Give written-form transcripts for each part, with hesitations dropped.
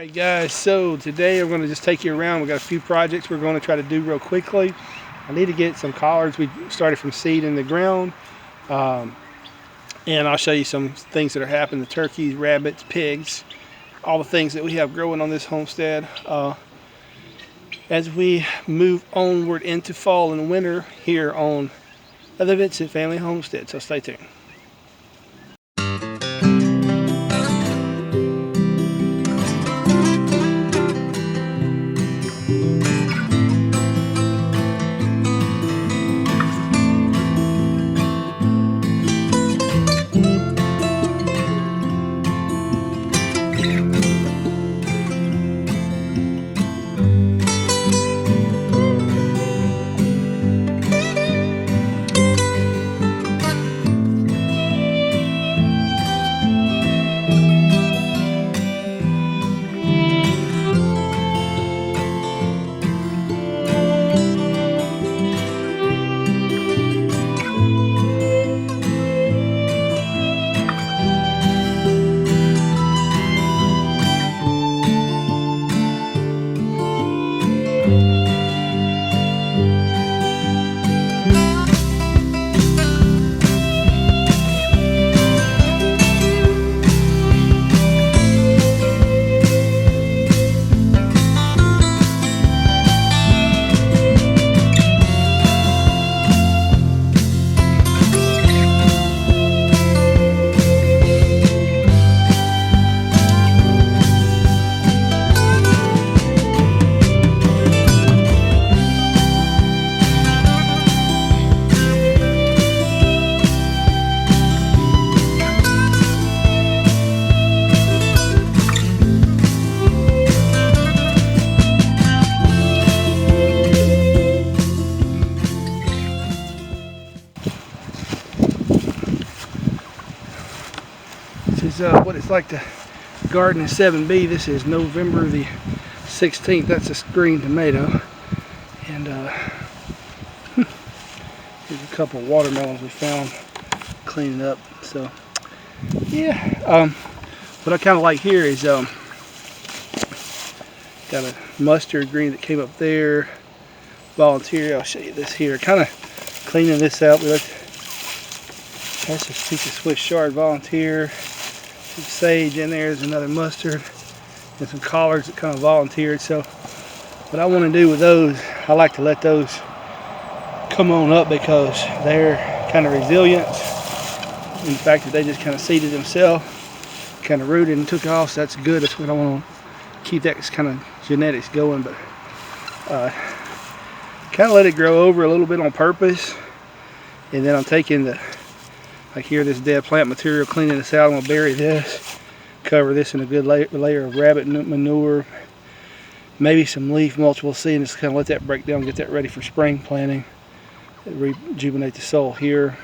Alright guys, so today we're going to just take you around. We've got a few projects we're going to try to do real quickly. I need to get some collards. We started from seed in the ground. And I'll show you some things that are happening. The turkeys, rabbits, pigs, all the things that we have growing on this homestead. As we move onward into fall and winter here on the Vincent Family Homestead. So stay tuned. This is what it's like to garden in 7B. This is November the 16th. That's a green tomato. And here's a couple of watermelons we found cleaning up. So yeah, what I kind of like here is got a mustard green that came up there. Volunteer, I'll show you this here. Kind of cleaning this out. We looked. That's a piece of Swiss chard volunteer. Some sage in there. There's another mustard and some collards that kind of volunteered. So what I want to do with those, I like to let those come on up because they're kind of resilient in the fact that they just kind of seeded themselves, kind of rooted and took off. So that's good. That's what I want to keep, that kind of genetics going. But kind of let it grow over a little bit on purpose. And then I'm taking the, like here, this dead plant material, cleaning this out. I'm gonna bury this, cover this in a good layer of rabbit manure, maybe some leaf mulch. We'll see, and just kind of let that break down, get that ready for spring planting, rejuvenate the soil here.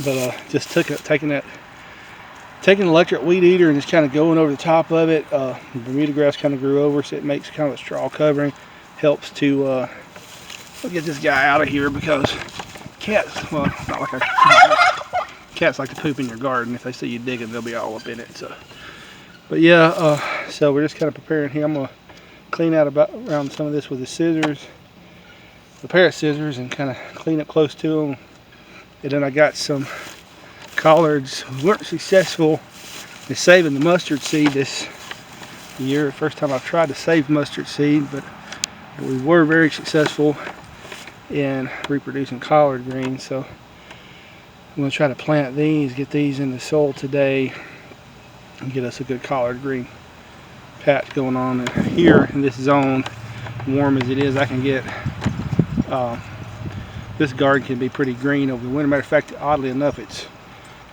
But just taking an electric weed eater and just kind of going over the top of it. Bermuda grass kind of grew over, so it makes kind of a straw covering. Helps to we'll get this guy out of here because cats, well, not like cats like to poop in your garden. If they see you digging, they'll be all up in it. So, but yeah, so we're just kind of preparing here. I'm gonna clean out around some of this with the scissors, a pair of scissors, and kind of clean up close to them. And then I got some collards. We weren't successful in saving the mustard seed this year. First time I've tried to save mustard seed, but we were very successful in reproducing collard greens. So I'm going to try to plant these, get these in the soil today, and get us a good collard green patch going on. And here in this zone, warm as it is, I can get this garden can be pretty green over the winter. Matter of fact, oddly enough, it's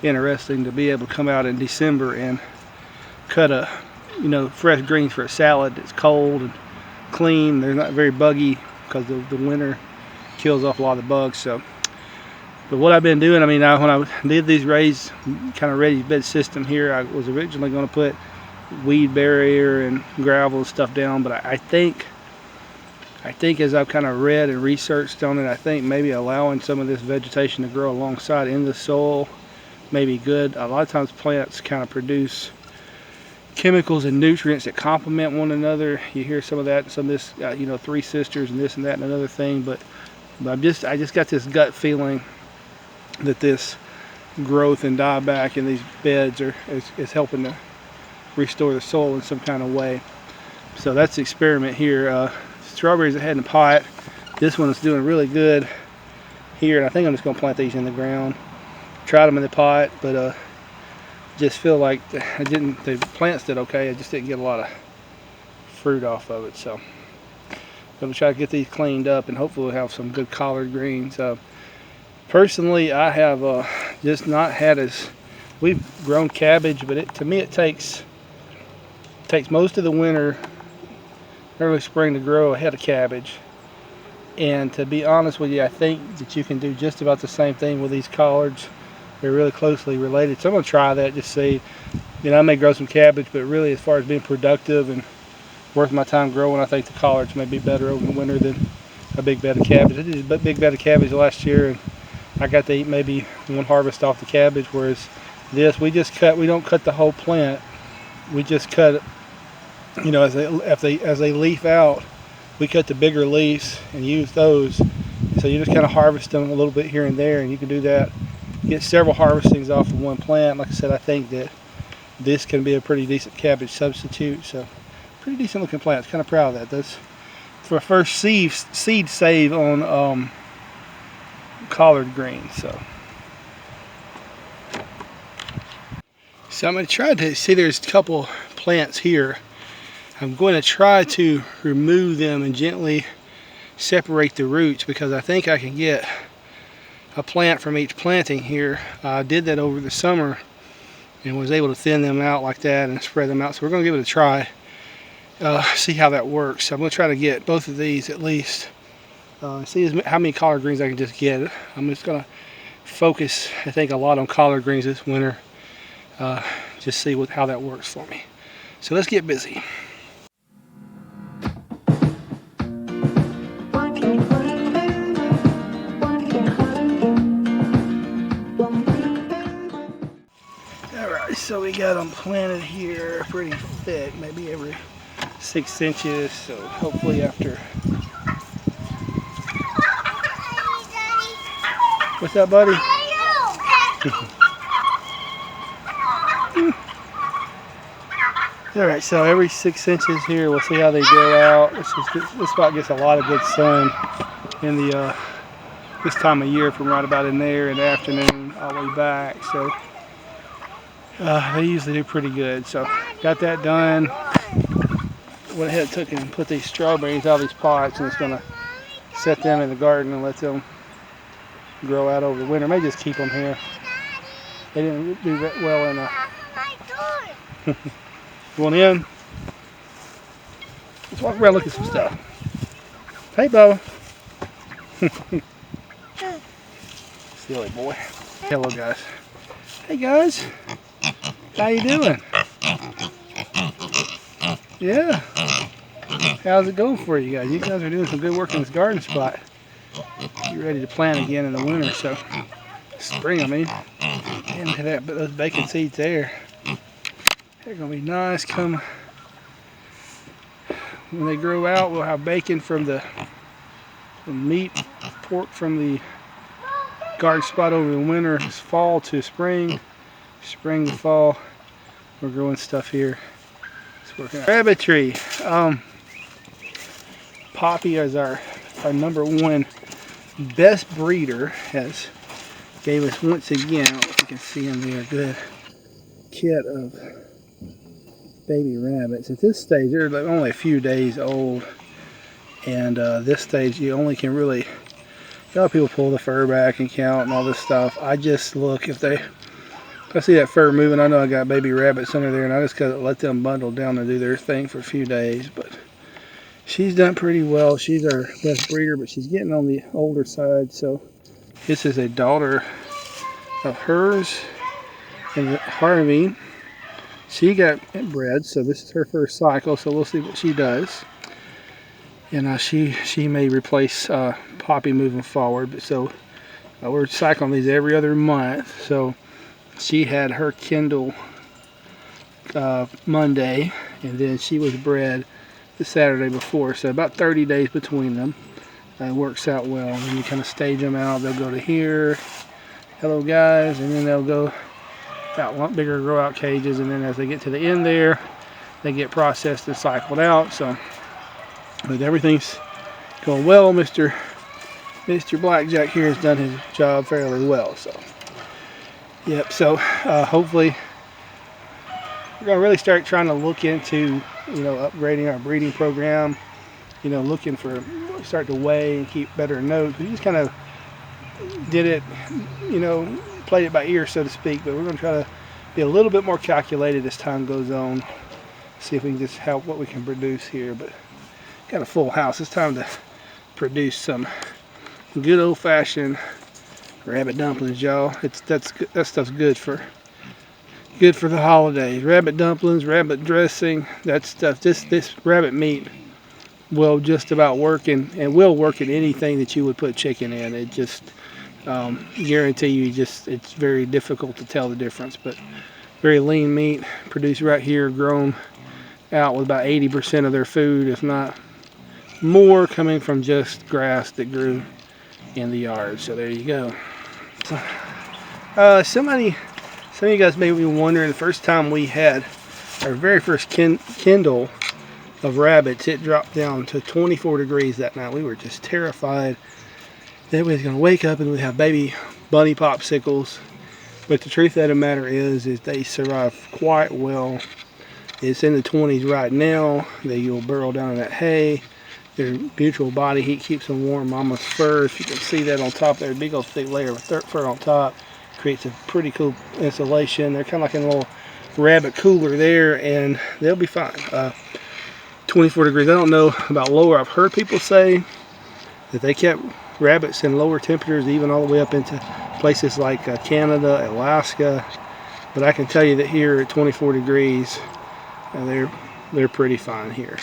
interesting to be able to come out in December and cut a fresh greens for a salad that's cold and clean. They're not very buggy because the winter kills off a lot of the bugs. So, but what I've been doing, when I did these raised kind of raised bed system here, I was originally going to put weed barrier and gravel and stuff down, but I think as I've kind of read and researched on it, I think maybe allowing some of this vegetation to grow alongside in the soil may be good. A lot of times plants kind of produce chemicals and nutrients that complement one another. You hear some of that, some of this, you know, three sisters and this and that and another thing. But I just got this gut feeling that this growth and dieback in these beds is helping to restore the soil in some kind of way. So that's the experiment here. Strawberries I had in the pot. This one is doing really good here, and I think I'm just going to plant these in the ground. Tried them in the pot, but just feel like the plants did okay. I just didn't get a lot of fruit off of it. So I'm going to try to get these cleaned up, and hopefully we'll have some good collard greens. Personally, I have just not had we've grown cabbage, but to me it takes most of the winter, early spring to grow a head of cabbage. And to be honest with you, I think that you can do just about the same thing with these collards. They're really closely related. So I'm going to try that, just see. You know, I may grow some cabbage, but really as far as being productive and worth my time growing, I think the collards may be better over the winter than a big bed of cabbage. I did a big bed of cabbage last year, and I got to eat maybe one harvest off the cabbage, whereas this, we don't cut the whole plant. We just cut it, you know, as they leaf out, we cut the bigger leaves and use those. So you just kind of harvest them a little bit here and there, and you can do that. Get several harvestings off of one plant. Like I said, I think that this can be a pretty decent cabbage substitute. So pretty decent looking plants. Kind of proud of that. That's for a first seed save on collard greens. So I'm going to try to see, there's a couple plants here. I'm going to try to remove them and gently separate the roots, because I think I can get a plant from each planting here. I did that over the summer and was able to thin them out like that and spread them out. So we're going to give it a try, see how that works. So I'm going to try to get both of these at least, see how many collard greens I can just get. I'm just going to focus, I think, a lot on collard greens this winter. Just see how that works for me. So let's get busy. So we got them planted here pretty thick, maybe every 6 inches. So hopefully after. What's up, buddy? All right, so every 6 inches here, we'll see how they grow out. This spot gets a lot of good sun in the this time of year, from right about in there in the afternoon all the way back. So they usually do pretty good. So got that done. Went ahead and took and put these strawberries out of these pots, and it's gonna set them in the garden and let them grow out over the winter. May just keep them here. They didn't do that well in a. Going in. Let's walk around, look at some stuff. Hey, Bo. Silly boy. Hello, guys. Hey, guys. How you doing? Yeah. How's it going for you guys? You guys are doing some good work in this garden spot. You're ready to plant again in the winter, so spring, I mean. And look at that, but those bacon seeds there. They're gonna be nice. Come when they grow out, we'll have bacon from the meat, pork from the garden spot over the winter. It's fall to spring, spring to fall. We're growing stuff here. It's working out. Rabbit tree. Poppy is our #1 best breeder. Has gave us once again, I don't know if you can see in there, a good kit of baby rabbits. At this stage, they're only a few days old, and this stage you only can really, a lot of people pull the fur back and count and all this stuff. I just look, if I see that fur moving, I know I got baby rabbits under there, and I just gotta let them bundle down and do their thing for a few days. But she's done pretty well. She's our best breeder, but she's getting on the older side. So this is a daughter of hers and Harvey. She got bred, so this is her first cycle, so we'll see what she does. And she may replace Poppy moving forward. But so we're cycling these every other month. So she had her Kindle Monday, and then she was bred the Saturday before, so about 30 days between them. It works out well. And you kind of stage them out. They'll go to here, hello guys, and then they'll go out a lot bigger grow out cages, and then as they get to the end there, they get processed and cycled out. So, but everything's going well. Mr. Blackjack here has done his job fairly well. So, yep. So hopefully, we're gonna really start trying to look into, upgrading our breeding program. Looking for, start to weigh and keep better notes. We just kind of did it, played it by ear, so to speak. But we're gonna try to be a little bit more calculated as time goes on. See if we can just help what we can produce here. But got a full house. It's time to produce some good old-fashioned rabbit dumplings, y'all. That stuff's good for the holidays. Rabbit dumplings, rabbit dressing, that stuff. This rabbit meat will just about work and will work in anything that you would put chicken in. It just guarantee you, it's very difficult to tell the difference. But very lean meat produced right here, grown out with about 80% of their food, if not more, coming from just grass that grew in the yard. So there you go. So, some of you guys may be wondering, the first time we had our very first kindle of rabbits, it dropped down to 24 degrees that night. We were just terrified that we was going to wake up and we'd have baby bunny popsicles. But the truth of the matter is they survive quite well. It's in the 20s right now. They will burrow down in that hay. Their mutual body heat keeps them warm. Mama's fur, if you can see that on top there, big old thick layer of fur on top, creates a pretty cool insulation. They're kind of like a little rabbit cooler there, and they'll be fine. 24 degrees. I don't know about lower. I've heard people say that they kept rabbits in lower temperatures, even all the way up into places like Canada, Alaska. But I can tell you that here at 24 degrees, they're pretty fine here.